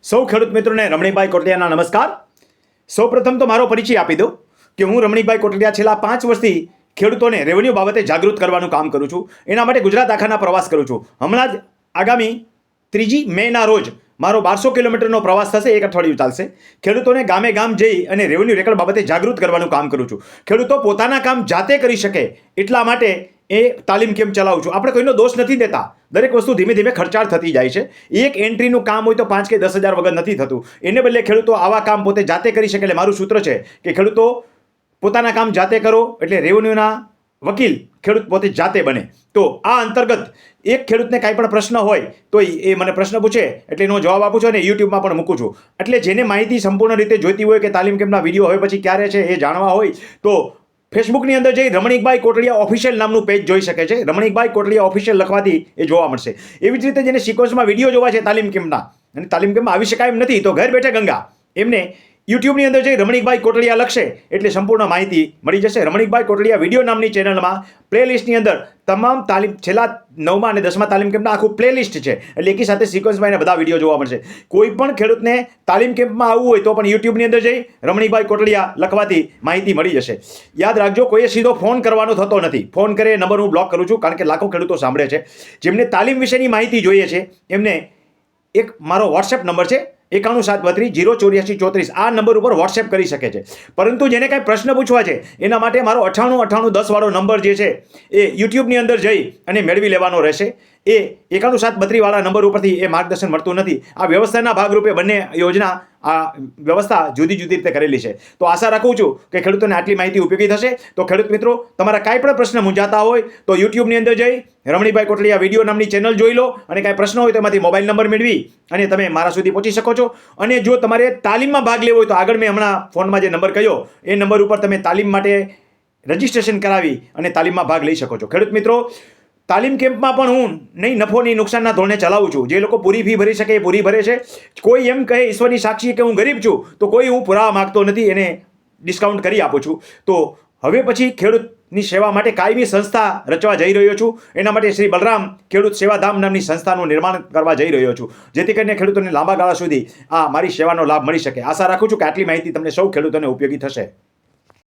સૌ ખેડૂત મિત્રોને રમણીકભાઈ કોટડિયાના નમસ્કાર. સૌપ્રથમ તો મારો પરિચય આપી દઉં કે હું રમણીકભાઈ કોટડિયા છેલ્લા 5 વર્ષથી ખેડૂતોને રેવન્યુ બાબતે જાગૃત કરવાનું કામ કરું છું. એના માટે ગુજરાત આખાના પ્રવાસ કરું છું. હમણાં જ આગામી 3 મેના રોજ મારો 1200 કિલોમીટરનો પ્રવાસ થશે. એક અઠવાડિયું ચાલશે. ખેડૂતોને ગામે ગામ જઈ અને રેવન્યુ રેકર્ડ બાબતે જાગૃત કરવાનું કામ કરું છું. ખેડૂતો પોતાના કામ જાતે કરી શકે એટલા માટે એ તાલીમ કેમ્પ ચલાવું છું. આપણે કોઈનો દોષ નથી દેતા. દરેક વસ્તુ ધીમે ધીમે ખર્ચાળ થતી જાય છે. એક એન્ટ્રીનું કામ હોય તો 5 કે 10 હજાર વગર નથી થતું. એને બદલે ખેડૂતો આવા કામ પોતે જાતે કરી શકે. એટલે મારું સૂત્ર છે કે ખેડૂતો પોતાના કામ જાતે કરો એટલે રેવન્યુના વકીલ ખેડૂત પોતે જાતે બને. તો આ અંતર્ગત એક ખેડૂતને કાંઈ પણ પ્રશ્ન હોય તો એ મને પ્રશ્ન પૂછે એટલે એનો જવાબ આપું છું અને યુટ્યુબમાં પણ મૂકું છું. એટલે જેને માહિતી સંપૂર્ણ રીતે જોઈતી હોય કે તાલીમ કેમ્પના વિડીયો હવે પછી ક્યારે છે એ જાણવા હોય તો ફેસબુકની અંદર જઈ રમણીકભાઈ કોટડિયા ઓફિશિયલ નામનું પેજ જોઈ શકે છે. રમણીકભાઈ કોટડિયા ઓફિશિયલ લખવાથી એ જોવા મળશે. એવી જ રીતે જેને સિક્વન્સમાં વિડીયો જોવા છે તાલીમ કેમ્પના અને તાલીમ કેમ્પમાં આવી શકાય એમ નથી તો ઘર બેઠે ગંગા એમને યુટ્યુબની અંદર જઈ રમણીકભાઈ કોટડિયા લખશે એટલે સંપૂર્ણ માહિતી મળી જશે. રમણીકભાઈ કોટડિયા વિડીયો નામની ચેનલમાં પ્લેલિસ્ટની અંદર તમામ તાલીમ છેલ્લા 9મા અને 10મા તાલીમ કેમ્પના આખું પ્લેલિસ્ટ છે. એટલે એકી સાથે સિક્વન્સમાં એને બધા વિડીયો જોવા મળશે. કોઈ પણ ખેડૂતને તાલીમ કેમ્પમાં આવવું હોય તો પણ યુટ્યુબની અંદર જઈ રમણીકભાઈ કોટડિયા લખવાથી માહિતી મળી જશે. યાદ રાખજો, કોઈએ સીધો ફોન કરવાનો થતો નથી. ફોન કરે નંબર હું બ્લોક કરું છું કારણ કે લાખો ખેડૂતો સાંભળે છે. જેમને તાલીમ વિશેની માહિતી જોઈએ છે એમને એક મારો વોટ્સએપ નંબર છે 9172308434. આ નંબર ઉપર વોટ્સએપ કરી શકે છે. પરંતુ જેને કાંઈ પ્રશ્ન પૂછવા છે એના માટે મારો 989810 વાળો નંબર જે છે એ યુટ્યુબની અંદર જઈ અને મેળવી લેવાનો રહેશે. એ 9172 વાળા નંબર ઉપરથી એ માર્ગદર્શન મળતું નથી. આ વ્યવસ્થાના ભાગરૂપે બંને યોજના આ વ્યવસ્થા જુદી જુદી રીતે કરેલી છે. તો આશા રાખું છું કે ખેડૂતોને આટલી માહિતી ઉપયોગી થશે. તો ખેડૂત મિત્રો, તમારા કાંઈ પણ પ્રશ્ન મૂંઝાતા હોય તો યુટ્યુબની અંદર જઈ રમણીકભાઈ કોટડિયા વિડીયો નામની ચેનલ જોઈ લો અને કાંઈ પ્રશ્ન હોય તો એમાંથી મોબાઈલ નંબર મેળવી અને તમે મારા સુધી પહોંચી શકો છો. અને જો તમારે તાલીમમાં ભાગ લેવો હોય તો આગળ મેં હમણાં ફોનમાં જે નંબર કહ્યો એ નંબર ઉપર તમે તાલીમ માટે રજિસ્ટ્રેશન કરાવી અને તાલીમમાં ભાગ લઈ શકો છો. ખેડૂત મિત્રો, તાલીમ કેમ્પમાં પણ હું નહીં નફો નહીં નુકસાનના ધોરણે ચલાવું છું. જે લોકો પૂરી ફી ભરી શકે એ પૂરી ભરે છે. કોઈ એમ કહે ઈશ્વરની સાક્ષી કે હું ગરીબ છું તો કોઈ હું પુરાવા માગતો નથી, એને ડિસ્કાઉન્ટ કરી આપું છું. તો હવે પછી ખેડૂતની સેવા માટે કાયમી સંસ્થા રચવા જઈ રહ્યો છું. એના માટે શ્રી બલરામ ખેડૂત સેવાધામ નામની સંસ્થાનું નિર્માણ કરવા જઈ રહ્યો છું, જેથી કરીને ખેડૂતોને લાંબા ગાળા સુધી આ મારી સેવાનો લાભ મળી શકે. આશા રાખું છું કે આટલી માહિતી તમને સૌ ખેડૂતોને ઉપયોગી થશે.